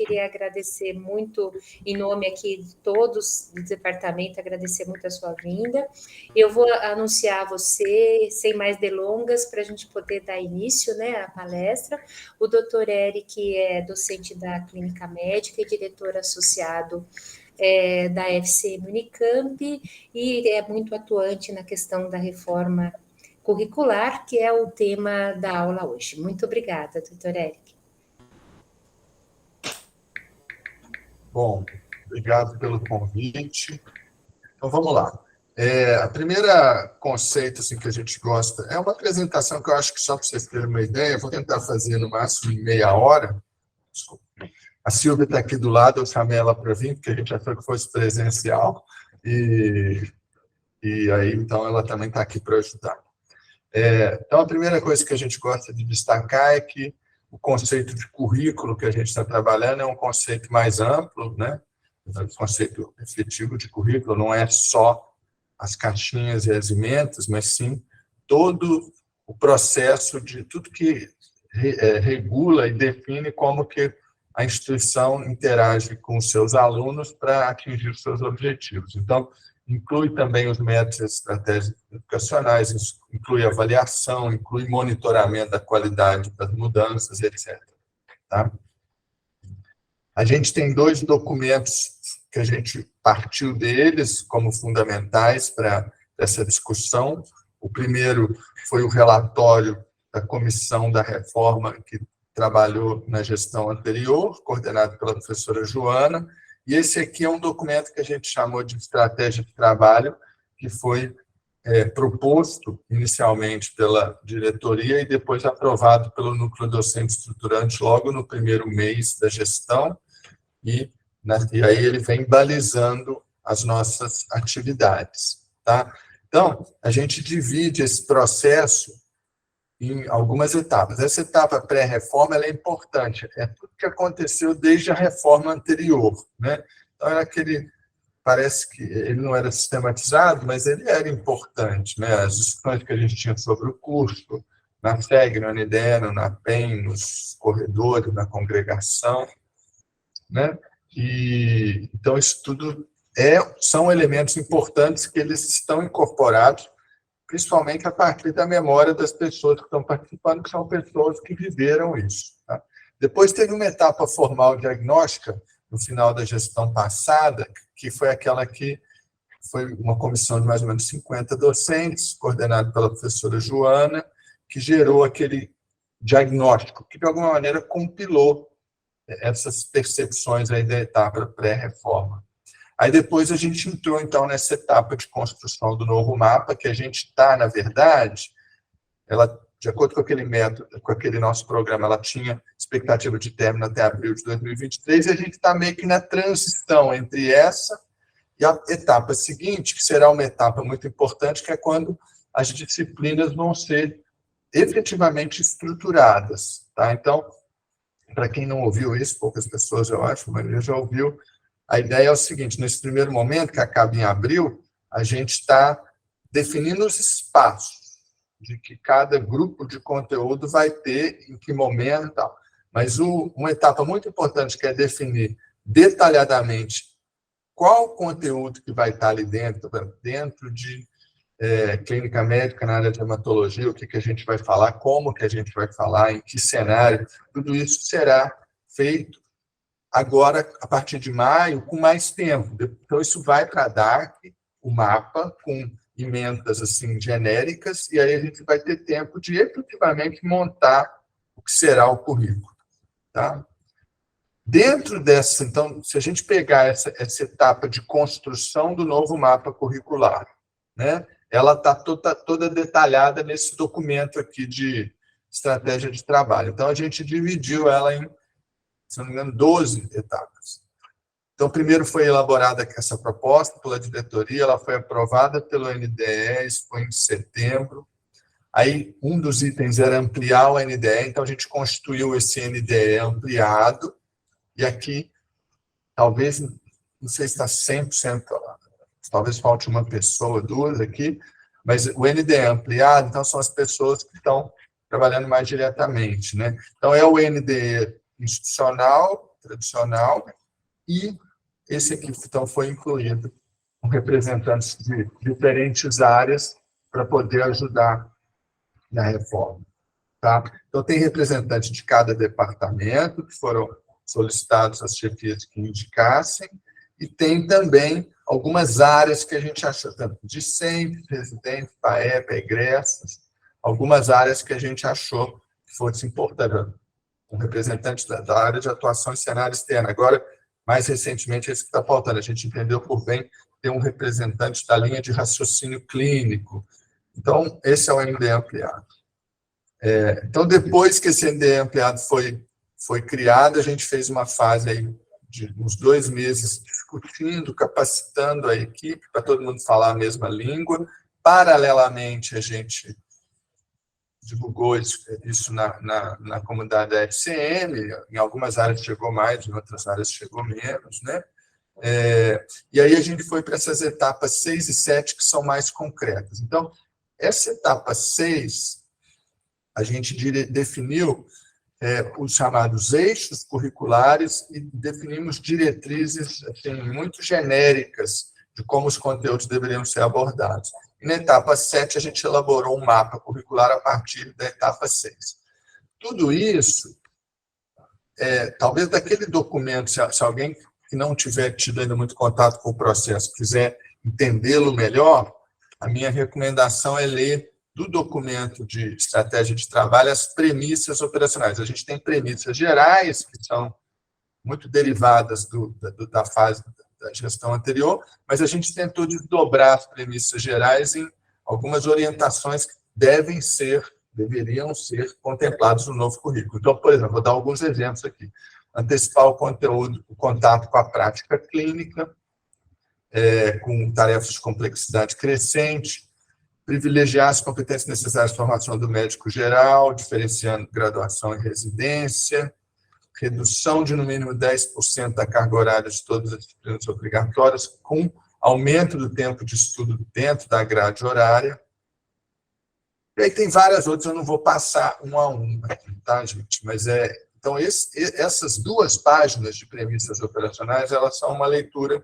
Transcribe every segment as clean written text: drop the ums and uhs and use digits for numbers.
queria agradecer muito, em nome aqui de todos do departamento, agradecer muito a sua vinda. Eu vou anunciar você, sem mais delongas, para a gente poder dar início, né, à palestra. O doutor Eric é docente da Clínica Médica e diretor associado da FCM Unicamp, e é muito atuante na questão da reforma curricular, que é o tema da aula hoje. Muito obrigada, doutor Eric. Bom, obrigado pelo convite. Então, vamos lá. A primeira conceito assim, que a gente gosta é uma apresentação que eu acho que, só para vocês terem uma ideia, eu vou tentar fazer no máximo em meia hora. Desculpa. A Silvia está aqui do lado, eu chamei ela para vir, porque a gente achou que fosse presencial, e aí, então, ela também está aqui para ajudar. Então, a primeira coisa que a gente gosta de destacar é que o conceito de currículo que a gente está trabalhando é um conceito mais amplo, né? O conceito efetivo de currículo não é só as caixinhas e as emendas, mas sim todo o processo de tudo que regula e define como que a instituição interage com os seus alunos para atingir os seus objetivos. Então, inclui também os métodos e estratégias educacionais, inclui avaliação, inclui monitoramento da qualidade das mudanças, etc. Tá? A gente tem 2 documentos que a gente partiu deles como fundamentais para essa discussão. O primeiro foi o relatório da Comissão da Reforma, que trabalhou na gestão anterior, coordenado pela professora Joana, e esse aqui é um documento que a gente chamou de estratégia de trabalho, que foi proposto inicialmente pela diretoria e depois aprovado pelo núcleo docente estruturante logo no primeiro mês da gestão, e aí ele vem balizando as nossas atividades. Tá? Então, a gente divide esse processo em algumas etapas. Essa etapa pré-reforma é importante, é tudo que aconteceu desde a reforma anterior. Né? Então, era aquele, parece que ele não era sistematizado, mas ele era importante. Né? As discussões que a gente tinha sobre o curso, na FEG, no ANIDERO, na PEN, nos corredores, na congregação. Né? E, então, isso tudo são elementos importantes que eles estão incorporados, principalmente a partir da memória das pessoas que estão participando, que são pessoas que viveram isso. Tá? Depois teve uma etapa formal diagnóstica, no final da gestão passada, que foi aquela que foi uma comissão de mais ou menos 50 docentes, coordenada pela professora Joana, que gerou aquele diagnóstico, que de alguma maneira compilou essas percepções aí da etapa pré-reforma. Aí depois a gente entrou, então, nessa etapa de construção do novo mapa, que a gente está, na verdade, ela, de acordo com aquele método, com aquele nosso programa, ela tinha expectativa de término até abril de 2023, e a gente está meio que na transição entre essa e a etapa seguinte, que será uma etapa muito importante, que é quando as disciplinas vão ser efetivamente estruturadas. Tá? Então, para quem não ouviu isso, poucas pessoas, eu acho, a maioria já ouviu, a ideia é o seguinte: nesse primeiro momento, que acaba em abril, a gente está definindo os espaços de que cada grupo de conteúdo vai ter, em que momento e tal. Mas uma etapa muito importante, que é definir detalhadamente qual o conteúdo que vai estar ali dentro de clínica médica, na área de hematologia, o que a gente vai falar, como que a gente vai falar, em que cenário, tudo isso será feito agora, a partir de maio, com mais tempo. Então, isso vai para a DARC, o mapa, com emendas assim, genéricas, e aí a gente vai ter tempo de efetivamente montar o que será o currículo. Tá? Dentro dessa, então, se a gente pegar essa etapa de construção do novo mapa curricular, né, ela está toda detalhada nesse documento aqui de estratégia de trabalho. Então, a gente dividiu ela em, se não me engano, 12 etapas. Então, primeiro foi elaborada essa proposta pela diretoria, ela foi aprovada pelo NDE, isso foi em setembro. Aí, um dos itens era ampliar o NDE, então a gente constituiu esse NDE ampliado, e aqui, talvez, não sei se está 100%, talvez falte uma pessoa, 2 aqui, mas o NDE ampliado, então, são as pessoas que estão trabalhando mais diretamente. Né? Então, é o NDE institucional, tradicional, e esse aqui, então, foi incluído com representantes de diferentes áreas para poder ajudar na reforma. Tá? Então, tem representantes de cada departamento, que foram solicitados às chefias que indicassem, e tem também algumas áreas que a gente achou, tanto discentes, residentes, PAEP, egressas, algumas áreas que a gente achou que fosse importante. Um representante da área de atuação em cenário externo. Agora, mais recentemente, esse que está faltando. A gente entendeu por bem ter um representante da linha de raciocínio clínico. Então, esse é o MDE ampliado. Então, depois que esse MDE ampliado foi criado, a gente fez uma fase aí de uns 2 meses discutindo, capacitando a equipe para todo mundo falar a mesma língua. Paralelamente, a gente divulgou isso na comunidade da FCM, em algumas áreas chegou mais, em outras áreas chegou menos, né? E aí a gente foi para essas etapas 6 e 7, que são mais concretas. Então, essa etapa 6, a gente definiu os chamados eixos curriculares e definimos diretrizes assim, muito genéricas de como os conteúdos deveriam ser abordados. E na etapa 7, a gente elaborou um mapa curricular a partir da etapa 6. Tudo isso, talvez daquele documento, se alguém que não tiver tido ainda muito contato com o processo quiser entendê-lo melhor, a minha recomendação é ler do documento de estratégia de trabalho as premissas operacionais. A gente tem premissas gerais, que são muito derivadas da fase da gestão anterior, mas a gente tentou desdobrar as premissas gerais em algumas orientações que deveriam ser contempladas no novo currículo. Então, por exemplo, vou dar alguns exemplos aqui. Antecipar o conteúdo, o contato com a prática clínica, com tarefas de complexidade crescente, privilegiar as competências necessárias para a formação do médico geral, diferenciando graduação e residência, redução de no mínimo 10% da carga horária de todas as disciplinas obrigatórias, com aumento do tempo de estudo dentro da grade horária. E aí tem várias outras, eu não vou passar um a um aqui, tá, gente? Mas então, essas 2 páginas de premissas operacionais, elas são uma leitura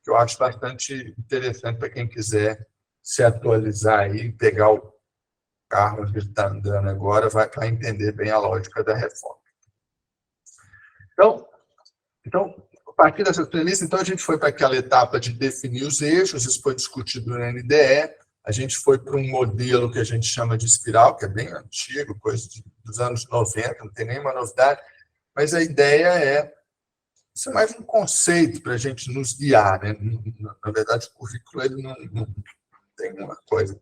que eu acho bastante interessante para quem quiser se atualizar aí, pegar o carro que está andando agora, vai entender bem a lógica da reforma. Então, a partir dessas premissas, então, a gente foi para aquela etapa de definir os eixos, isso foi discutido no NDE, a gente foi para um modelo que a gente chama de espiral, que é bem antigo, coisa dos anos 90, não tem nenhuma novidade, mas a ideia isso é mais um conceito para a gente nos guiar, né? Na verdade, o currículo ele não tem uma coisa,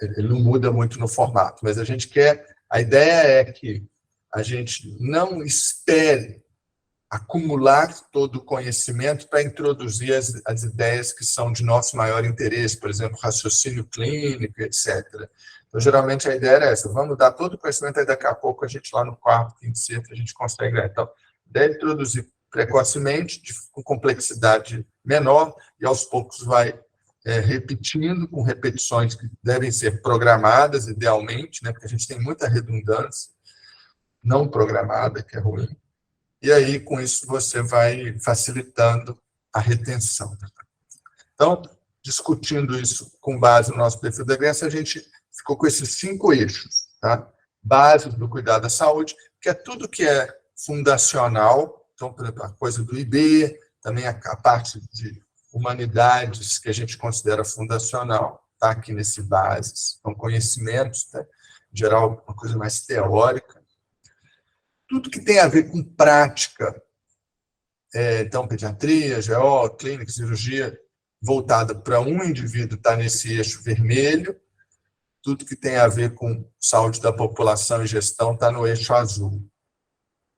ele não muda muito no formato, mas a ideia é que a gente não espere acumular todo o conhecimento para introduzir as ideias que são de nosso maior interesse, por exemplo, raciocínio clínico, etc. Então, geralmente, a ideia era essa, vamos dar todo o conhecimento, aí daqui a pouco a gente lá no quarto, quinto, sexto, a gente consegue. Então, deve introduzir precocemente, com complexidade menor, e aos poucos vai repetindo, com repetições que devem ser programadas, idealmente, né, porque a gente tem muita redundância não programada, que é ruim. E aí, com isso, você vai facilitando a retenção. Então, discutindo isso com base no nosso perfil da Grécia, a gente ficou com esses 5 eixos, tá? Bases do cuidado da saúde, que é tudo que é fundacional, então, por exemplo, a coisa do IB, também a parte de humanidades, que a gente considera fundacional, está aqui nesse bases, são conhecimentos, né? Em geral, uma coisa mais teórica. Tudo que tem a ver com prática, então, pediatria, GO, clínica, cirurgia, voltada para um indivíduo está nesse eixo vermelho, tudo que tem a ver com saúde da população e gestão está no eixo azul.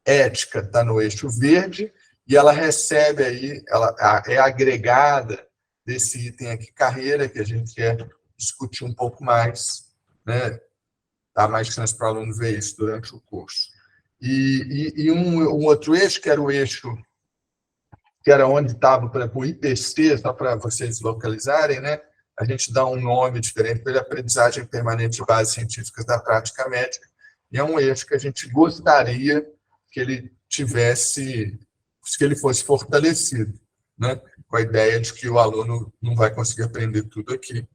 Ética está no eixo verde, e ela recebe aí, ela é agregada desse item aqui, carreira, que a gente quer discutir um pouco mais, né? Dá mais chance para o aluno ver isso durante o curso. E um outro eixo, que era o eixo, que era onde estava, por exemplo, o IPC, só para vocês localizarem, né? A gente dá um nome diferente para ele, Aprendizagem Permanente de Bases Científicas da Prática Médica, e é um eixo que a gente gostaria que ele ele fosse fortalecido, né? Com a ideia de que o aluno não vai conseguir aprender tudo aqui,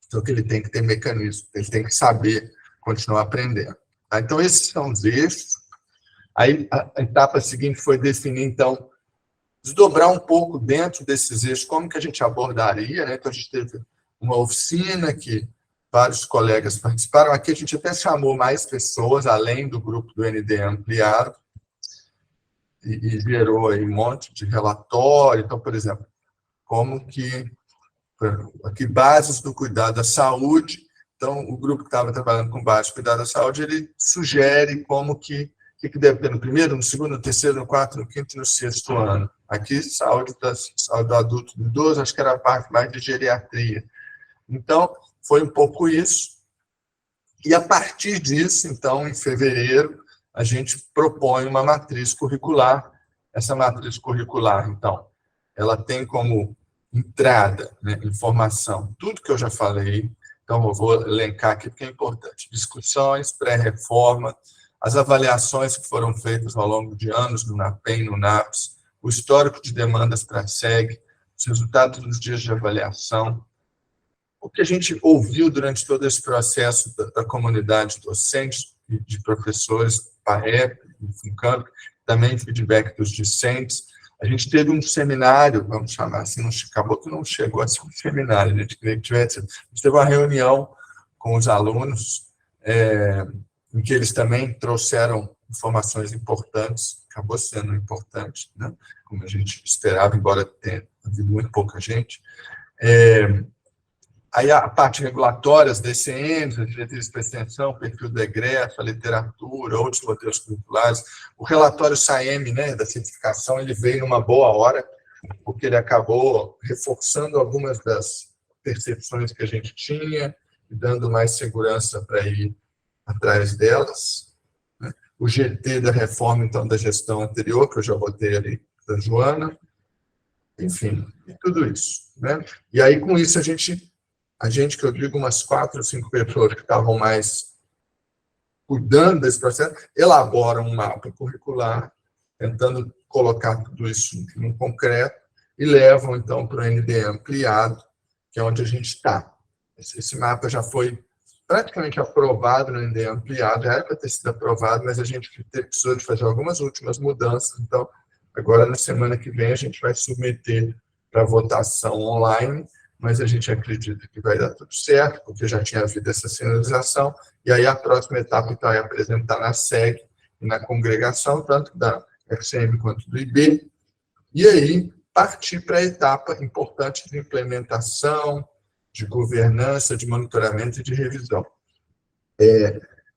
então que ele tem que ter mecanismo, ele tem que saber continuar aprendendo. Tá? Então, esses são os eixos. Aí, a etapa seguinte foi definir, então, desdobrar um pouco dentro desses eixos, como que a gente abordaria, né? Então, a gente teve uma oficina que vários colegas participaram. Aqui a gente até chamou mais pessoas, além do grupo do NDE ampliado, e gerou aí um monte de relatório. Então, por exemplo, como que... Aqui, bases do cuidado da saúde. Então, o grupo que estava trabalhando com bases do cuidado da saúde, ele sugere como que deve ter no primeiro, no segundo, no terceiro, no quarto, no quinto e no sexto ano. Aqui, saúde do adulto, do idoso, acho que era a parte mais de geriatria. Então, foi um pouco isso. E, a partir disso, então, em fevereiro, a gente propõe uma matriz curricular. Essa matriz curricular, então, ela tem como entrada, né, informação, tudo que eu já falei. Então, eu vou elencar aqui porque é importante. Discussões, pré-reforma, as avaliações que foram feitas ao longo de anos no NAPEM, no NAPS, o histórico de demandas para a SEG, os resultados dos dias de avaliação, o que a gente ouviu durante todo esse processo da comunidade docente e de professores, PAEP, FUNCAMP, também feedback dos discentes. A gente teve um seminário, vamos chamar assim, acabou que não chegou a ser um seminário, a gente queria que tivesse. A gente teve uma reunião com os alunos, em que eles também trouxeram informações importantes, acabou sendo importante, né? Como a gente esperava, embora tenha havido muito pouca gente. Aí a parte regulatória, as DCMs, as diretrizes para extensão, perfil do egresso, a literatura, outros roteiros curriculares. O relatório SAEM, né, da certificação, ele veio numa boa hora, porque ele acabou reforçando algumas das percepções que a gente tinha, e dando mais segurança para ir atrás delas. Né? O GT da reforma, então, da gestão anterior, que eu já botei ali, da Joana. Enfim, e tudo isso. Né? E aí, com isso, a gente, que eu digo, umas 4 ou 5 pessoas que estavam mais cuidando desse processo, elaboram um mapa curricular, tentando colocar tudo isso no concreto, e levam, então, para o NDE ampliado, que é onde a gente está. Esse mapa já foi praticamente aprovado no NDE ampliado, já era para ter sido aprovado, mas a gente precisou de fazer algumas últimas mudanças, então, agora, na semana que vem, a gente vai submeter para votação online, mas a gente acredita que vai dar tudo certo, porque já tinha havido essa sinalização, e aí a próxima etapa então, é apresentar na SEG e na congregação, tanto da FCM quanto do IB, e aí partir para a etapa importante de implementação, de governança, de monitoramento e de revisão.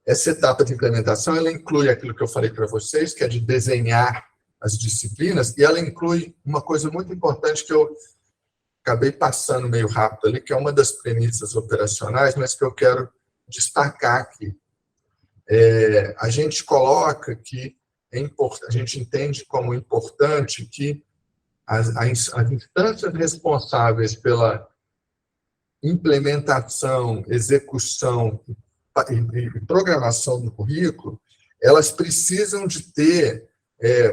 Essa etapa de implementação, ela inclui aquilo que eu falei para vocês, que é de desenhar as disciplinas, e ela inclui uma coisa muito importante que eu acabei passando meio rápido ali, que é uma das premissas operacionais, mas que eu quero destacar aqui. A gente coloca que a gente entende como importante que as instâncias responsáveis pela implementação, execução e programação do currículo, elas precisam de ter,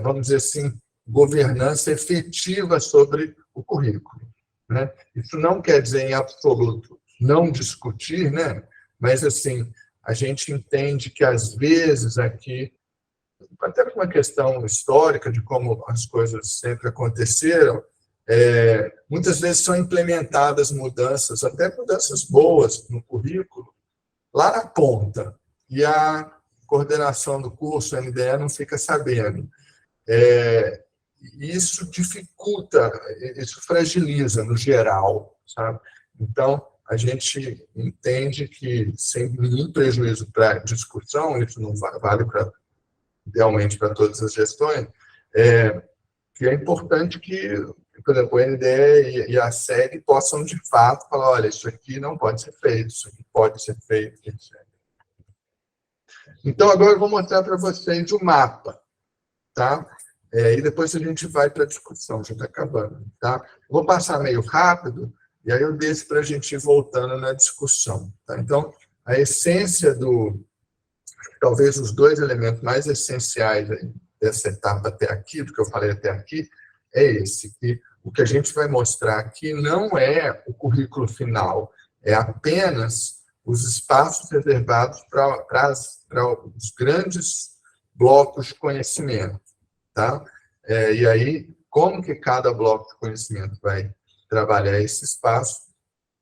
vamos dizer assim, governança efetiva sobre o currículo. Né? Isso não quer dizer, em absoluto, não discutir, né? Mas, assim, a gente entende que, às vezes, aqui, até por uma questão histórica de como as coisas sempre aconteceram, muitas vezes são implementadas mudanças, até mudanças boas no currículo, lá na ponta, e a coordenação do curso, a NDE, não fica sabendo. Isso dificulta, isso fragiliza no geral, sabe? Então, a gente entende que, sem nenhum prejuízo para a discussão, isso não vale idealmente para todas as gestões, que é importante que, por exemplo, o NDE e a SEG possam, de fato, falar, olha, isso aqui não pode ser feito, isso aqui pode ser feito, etc. Então, agora eu vou mostrar para vocês o mapa, tá? E depois a gente vai para a discussão, já está acabando, tá? Vou passar meio rápido, e aí eu deixo para a gente ir voltando na discussão, tá? Então, a essência talvez os 2 elementos mais essenciais aí dessa etapa até aqui, do que eu falei até aqui, é esse, que o que a gente vai mostrar aqui não é o currículo final, é apenas os espaços reservados para os grandes blocos de conhecimento, tá? E aí, como que cada bloco de conhecimento vai trabalhar esse espaço,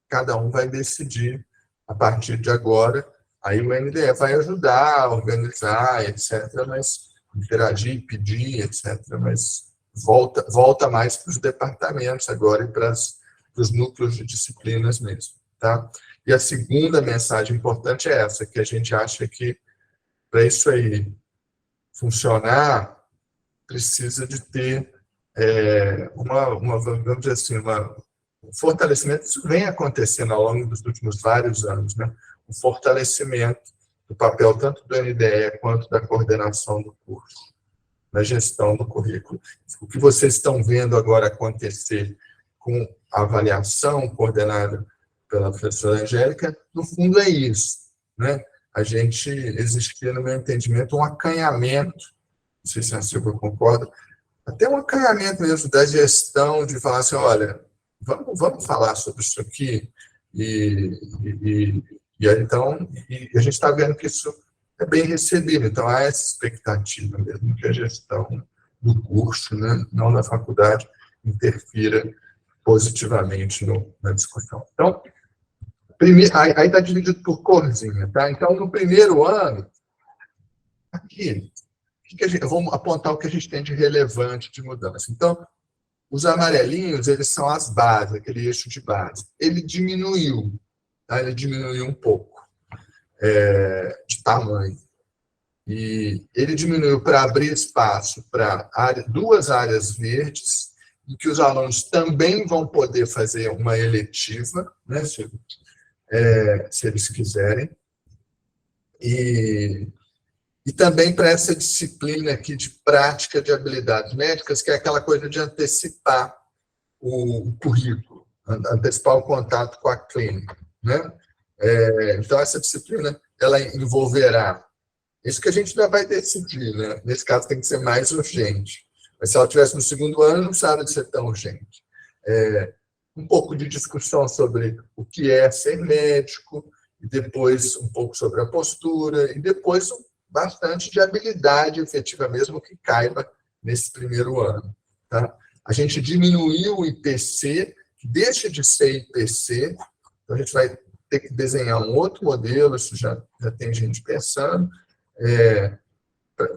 cada um vai decidir a partir de agora. Aí o NDE vai ajudar a organizar, etc., mas interagir, pedir, etc., mas volta mais para os departamentos agora e para os núcleos de disciplinas mesmo, tá? E a segunda mensagem importante é essa, que a gente acha que para isso aí funcionar, precisa de ter vamos dizer assim, um fortalecimento. Isso vem acontecendo ao longo dos últimos vários anos, né? Um fortalecimento do papel tanto do NDE quanto da coordenação do curso, na gestão do currículo. O que vocês estão vendo agora acontecer com a avaliação coordenada pela professora Angélica, no fundo é isso, né? A gente existia, no meu entendimento, um acanhamento, não sei se a Silvia concorda, até um acanhamento mesmo da gestão, de falar assim, olha, vamos falar sobre isso aqui, e a gente está vendo que isso é bem recebido, então há essa expectativa mesmo que a gestão do curso, né, não da faculdade, interfira positivamente na discussão. Então, aí está dividido por corzinha, tá? Então, no primeiro ano, aqui, vamos apontar o que a gente tem de relevante de mudança. Então, os amarelinhos, eles são as bases, aquele eixo de base. Ele diminuiu, tá? Ele diminuiu um pouco de tamanho. E ele diminuiu para abrir espaço para duas áreas verdes, em que os alunos também vão poder fazer uma eletiva, né, se eles quiserem. E também para essa disciplina aqui de prática de habilidades médicas, que é aquela coisa de antecipar o currículo, antecipar o contato com a clínica, né? Então, essa disciplina, ela envolverá isso que a gente ainda vai decidir, né? Nesse caso, tem que ser mais urgente. Mas se ela estivesse no segundo ano, não precisava de ser tão urgente. Um pouco de discussão sobre o que é ser médico, e depois um pouco sobre a postura, e depois bastante de habilidade efetiva mesmo que caiba nesse primeiro ano, tá? A gente diminuiu o IPC, que deixa de ser IPC, então a gente vai ter que desenhar um outro modelo, isso já tem gente pensando,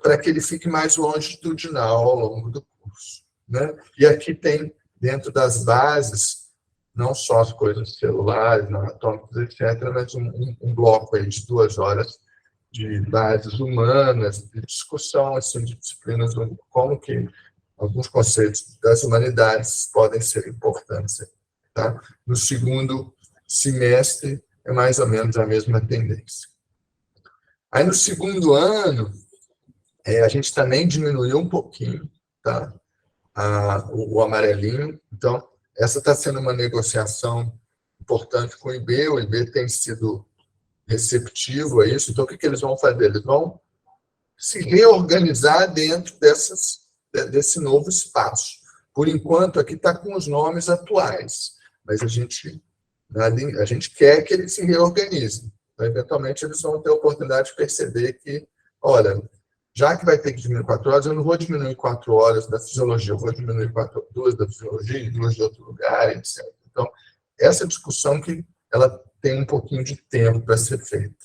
para que ele fique mais longitudinal ao longo do curso, né? E aqui tem, dentro das bases, não só as coisas celulares, anatômicas, etc., mas um bloco aí de 2 horas de bases humanas, de discussão assim, de disciplinas, como que alguns conceitos das humanidades podem ser importantes. Tá? No segundo semestre, é mais ou menos a mesma tendência. Aí, no segundo ano, a gente também diminuiu um pouquinho, tá? O amarelinho. Então, essa está sendo uma negociação importante com o IB tem sido receptivo a isso. Então, o que eles vão fazer? Eles vão se reorganizar dentro desse novo espaço. Por enquanto, aqui está com os nomes atuais, mas a gente quer que eles se reorganizem. Então, eventualmente, eles vão ter a oportunidade de perceber que, olha, já que vai ter que diminuir 4 horas, eu não vou diminuir 4 horas da fisiologia, eu vou diminuir 2 da fisiologia e 2 de outro lugar, etc. Então, essa discussão que ela tem um pouquinho de tempo para ser feita.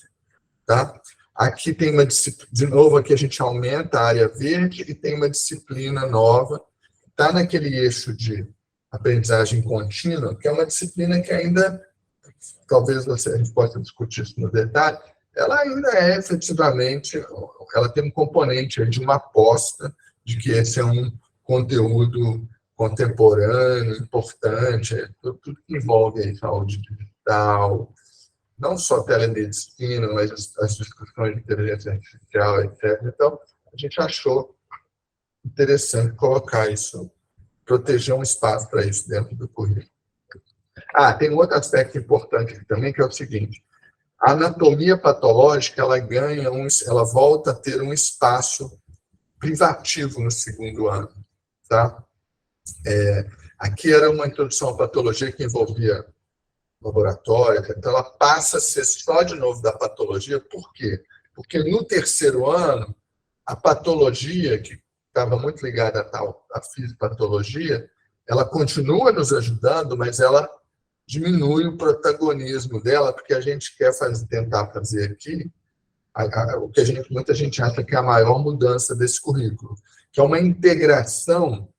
Tá? Aqui tem uma disciplina, de novo, aqui a gente aumenta a área verde e tem uma disciplina nova, está naquele eixo de aprendizagem contínua, que é uma disciplina que ainda, talvez a gente possa discutir isso no detalhe, ela ainda é efetivamente, ela tem um componente de uma aposta de que esse é um conteúdo contemporâneo, importante, tudo que envolve aí, saúde digital, não só telemedicina, mas as discussões de inteligência artificial, etc. Então, a gente achou interessante colocar isso, proteger um espaço para isso dentro do currículo. Tem um outro aspecto importante aqui também, que é o seguinte: a anatomia patológica, ela volta a ter um espaço privativo no segundo ano. Tá? Aqui era uma introdução à patologia que envolvia laboratório, então ela passa a ser só de novo da patologia. Por quê? Porque no terceiro ano, a patologia, que estava muito ligada à fisiopatologia, ela continua nos ajudando, mas ela diminui o protagonismo dela, porque a gente quer tentar fazer aqui o que muita gente acha que é a maior mudança desse currículo, que é uma integração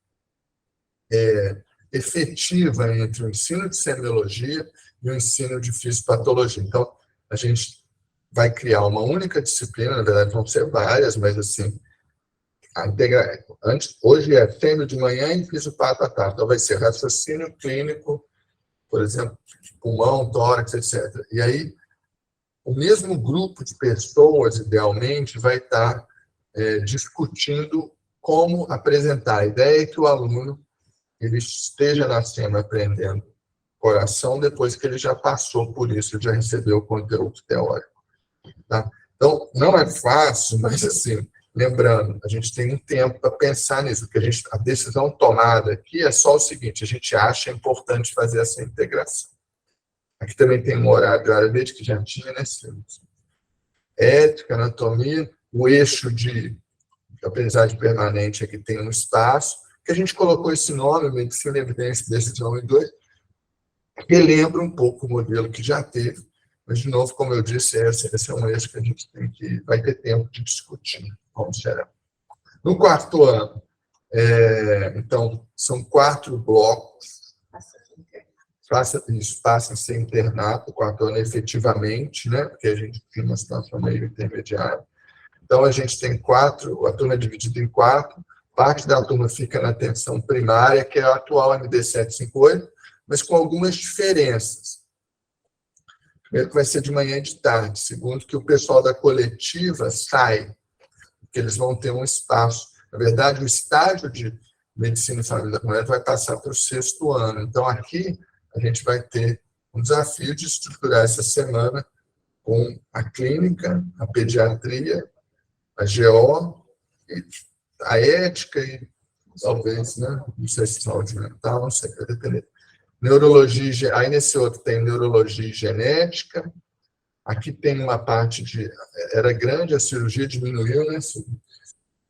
efetiva entre o ensino de semiologia e o ensino de fisiopatologia. Então, a gente vai criar uma única disciplina, na verdade vão ser várias, mas assim, hoje é fêmeo de manhã e fisiopato à tarde, então vai ser raciocínio clínico, por exemplo, pulmão, tórax, etc. E aí, o mesmo grupo de pessoas, idealmente, vai estar discutindo como apresentar a ideia que o aluno ele esteja nascendo aprendendo coração depois que ele já passou por isso, já recebeu o conteúdo teórico. Tá? Então, não é fácil, mas, assim, lembrando, a gente tem um tempo para pensar nisso, porque a decisão tomada aqui é só o seguinte, a gente acha importante fazer essa integração. Aqui também tem um horário de área médica que já tinha, né? Ética, anatomia, o eixo de aprendizagem permanente aqui tem um espaço, que a gente colocou esse nome, Medicina, Evidência, Decisão em 2, que lembra um pouco o modelo que já teve, mas, de novo, como eu disse, esse é um eixo que a gente vai ter tempo de discutir como será. No quarto ano, então, são 4 blocos, passa a ser internato, o quarto ano efetivamente, né, porque a gente tem uma situação meio intermediária. Então, a gente tem a turma é dividida em 4, parte da turma fica na atenção primária, que é a atual MD 758, mas com algumas diferenças. Primeiro, que vai ser de manhã e de tarde. Segundo, que o pessoal da coletiva sai, porque eles vão ter um espaço. Na verdade, o estágio de medicina e família da comunidade vai passar para o 6º ano. Então, aqui, a gente vai ter um desafio de estruturar essa semana com a clínica, a pediatria, a GO, a ética e talvez, né? Não sei se saúde mental, não sei, vai depender. Neurologia, aí nesse outro tem neurologia e genética. Aqui tem uma parte era grande, a cirurgia diminuiu, né?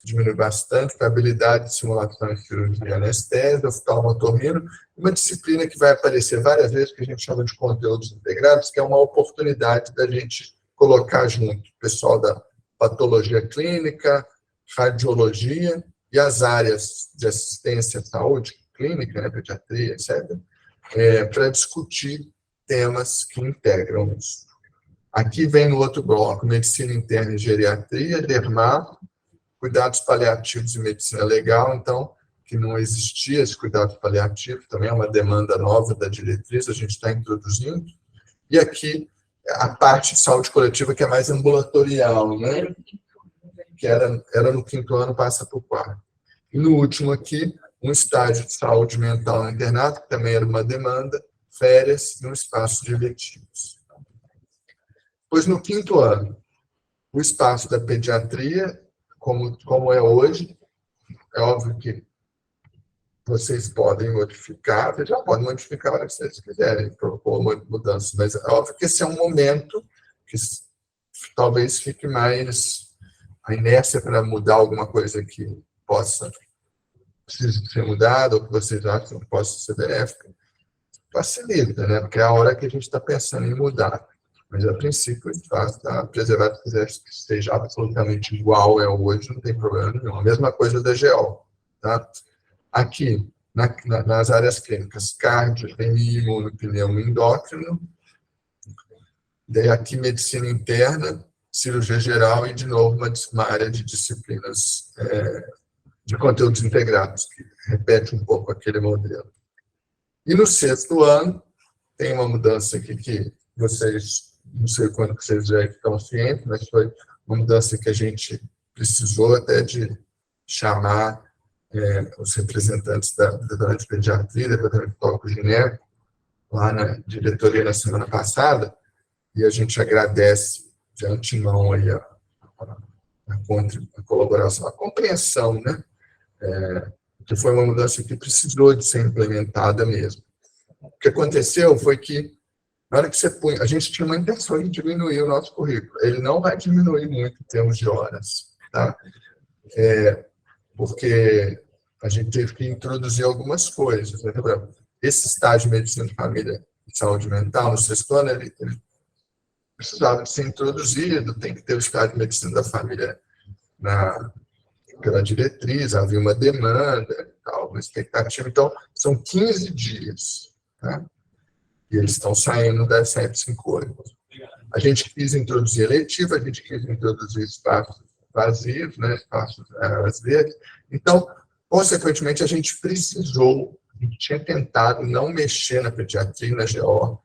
Diminuiu bastante, a habilidade de simulação em cirurgia, anestésia, oftalmotorrino, uma disciplina que vai aparecer várias vezes, que a gente chama de conteúdos integrados, que é uma oportunidade da gente colocar junto o pessoal da patologia clínica, radiologia e as áreas de assistência à saúde clínica, né, pediatria, etc., para discutir temas que integram isso. Aqui vem no outro bloco, medicina interna e geriatria, dermato, cuidados paliativos e medicina legal, então, que não existia esse cuidado paliativo, também é uma demanda nova da diretriz, a gente está introduzindo. E aqui, a parte de saúde coletiva, que é mais ambulatorial, né? Que era no 5º ano, passa para o 4º. E no último aqui, um estágio de saúde mental no internato, que também era uma demanda, férias e um espaço de eletivos. Pois no 5º ano, o espaço da pediatria, como é hoje, é óbvio que vocês podem modificar, vocês já podem modificar a hora que vocês quiserem, propor uma mudança, mas é óbvio que esse é um momento que talvez fique mais a inércia para mudar alguma coisa que precisa ser mudada, ou que vocês acham que possa ser benéfica, facilita, né? Porque é a hora que a gente está pensando em mudar. Mas, a princípio, está preservado que seja absolutamente igual é hoje, não tem problema nenhum. A mesma coisa da GO. Tá? Aqui, nas áreas clínicas, cardio, RNI, imunopneumo, endócrino. Daí, aqui, medicina interna, cirurgia geral e, de novo, uma área de disciplinas de conteúdos integrados, que repete um pouco aquele modelo. E no 6º ano, tem uma mudança aqui que vocês, não sei quando que vocês já estão cientes, mas foi uma mudança que a gente precisou até de chamar os representantes da pediatria, da departamento genérico, lá na diretoria na semana passada, e a gente agradece de antemão aí a colaboração, a compreensão, né? Que foi uma mudança que precisou de ser implementada mesmo. O que aconteceu foi que, na hora que você põe, a gente tinha uma intenção de diminuir o nosso currículo. Ele não vai diminuir muito em termos de horas, tá? Porque a gente teve que introduzir algumas coisas. Né? Esse estágio de medicina de família e saúde mental, no 6º ano, ele precisava de ser introduzido, tem que ter o estágio de medicina da família pela diretriz, havia uma demanda, uma expectativa. Então, são 15 dias, tá? E eles estão saindo das 758. A gente quis introduzir eletiva, a gente quis introduzir espaços vazios, né, espaços verdes. Então, consequentemente, a gente tinha tentado não mexer na pediatria e na GO,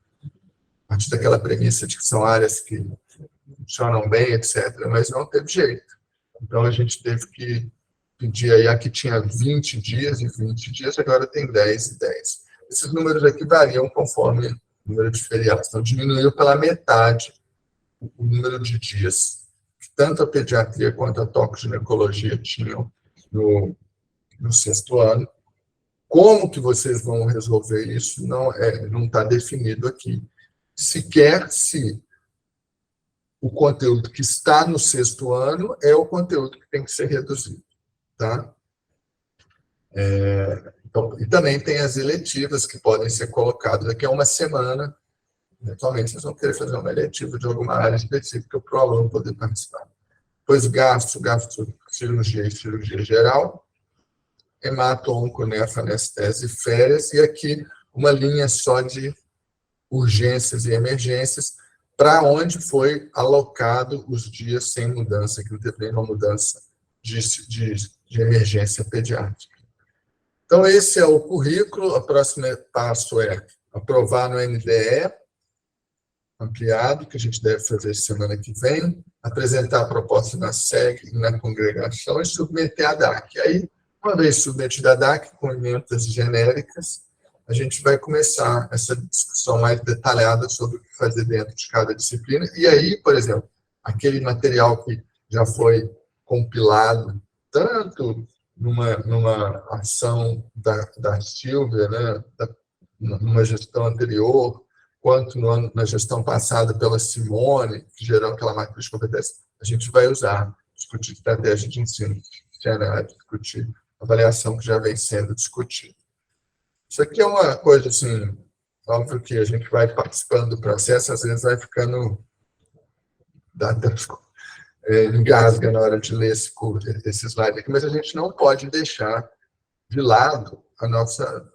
a partir daquela premissa de que são áreas que funcionam bem, etc., mas não teve jeito. Então, a gente teve que pedir aí, aqui tinha 20 dias e 20 dias, agora tem 10 e 10. Esses números aqui variam conforme o número de feriados. Então, diminuiu pela metade o número de dias que tanto a pediatria quanto a tocoginecologia tinham no 6º ano. Como que vocês vão resolver isso não está definido aqui. Sequer se o conteúdo que está no 6º ano é o conteúdo que tem que ser reduzido. Tá? Então, e também tem as eletivas que podem ser colocadas daqui a uma semana. Eventualmente, vocês vão querer fazer uma eletiva de alguma área específica para o aluno poder participar. Depois, cirurgia e cirurgia geral, hemato, onco, nefro, anestese e férias, e aqui uma linha só de urgências e emergências, para onde foi alocado os dias sem mudança, que não teve nenhuma mudança de emergência pediátrica. Então, esse é o currículo. O próximo passo é aprovar no NDE ampliado, que a gente deve fazer semana que vem, apresentar a proposta na SEG e na congregação e submeter a DAC. Aí, uma vez submetida a DAC, com emendas genéricas, a gente vai começar essa discussão mais detalhada sobre o que fazer dentro de cada disciplina. E aí, por exemplo, aquele material que já foi compilado, tanto numa ação da Silvia, né, numa gestão anterior, quanto na gestão passada pela Simone, que gerou aquela matriz de competência, a gente vai usar, discutir estratégia de ensino, discutir avaliação que já vem sendo discutida. Isso aqui é uma coisa, assim, óbvio que a gente vai participando do processo, às vezes vai ficando engasga na hora de ler esse slide aqui, mas a gente não pode deixar de lado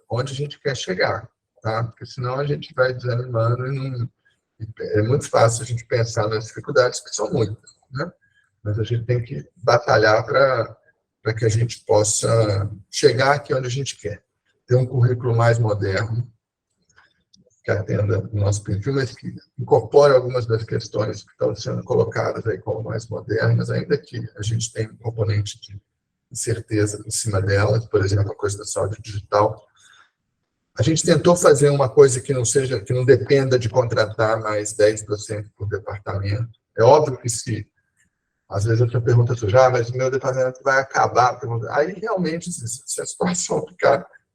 onde a gente quer chegar, tá? Porque senão a gente vai desanimando é muito fácil a gente pensar nas dificuldades, que são muitas, né? Mas a gente tem que batalhar para que a gente possa chegar aqui onde a gente quer. Ter um currículo mais moderno, que atenda o nosso perfil, mas que incorpore algumas das questões que estão sendo colocadas aí como mais modernas, ainda que a gente tenha um componente de incerteza em cima delas, por exemplo, a coisa da saúde digital. A gente tentou fazer uma coisa que não dependa de contratar mais 10% por departamento. É óbvio que às vezes a pergunta surge, mas o meu departamento vai acabar. Aí, realmente, se a situação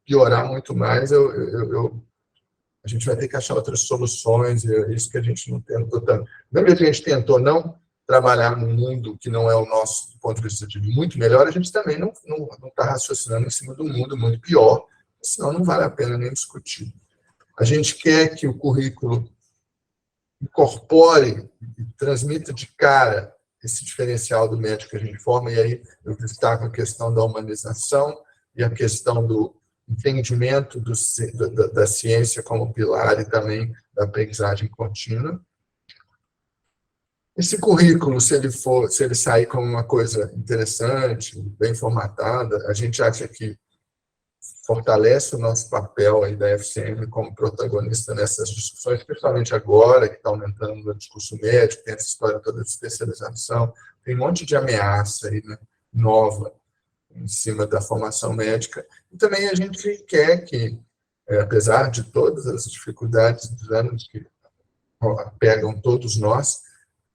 piorar muito mais, a gente vai ter que achar outras soluções, e é isso que a gente não tentou tanto. Lembra que a gente tentou não trabalhar num mundo que não é o nosso, do ponto de vista de muito melhor, a gente também não está raciocinando em cima do mundo muito pior, senão não vale a pena nem discutir. A gente quer que o currículo incorpore e transmita de cara esse diferencial do médico que a gente forma, e aí eu destaco a questão da humanização e a questão do entendimento da ciência como pilar e também da aprendizagem contínua. Esse currículo, se ele sair como uma coisa interessante, bem formatada, a gente acha que fortalece o nosso papel aí da FCM como protagonista nessas discussões, principalmente agora, que está aumentando o discurso médico, tem essa história toda de especialização, tem um monte de ameaça aí, né, nova em cima da formação médica. E também a gente quer que, apesar de todas as dificuldades dos anos que pegam todos nós,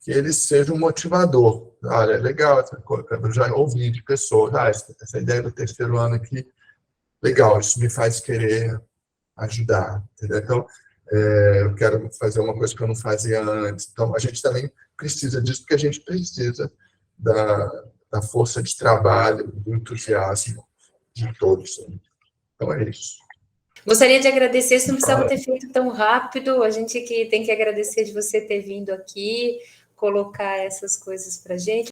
que ele seja um motivador. Olha, é legal, eu já ouvi de pessoas, essa ideia do terceiro ano aqui, legal, isso me faz querer ajudar, entendeu? Então, eu quero fazer uma coisa que eu não fazia antes. Então, a gente também precisa disso, porque a gente precisa da força de trabalho, do entusiasmo de todos. Então, é isso. Gostaria de agradecer, você não precisava ter feito tão rápido, a gente que tem que agradecer de você ter vindo aqui, colocar essas coisas para a gente.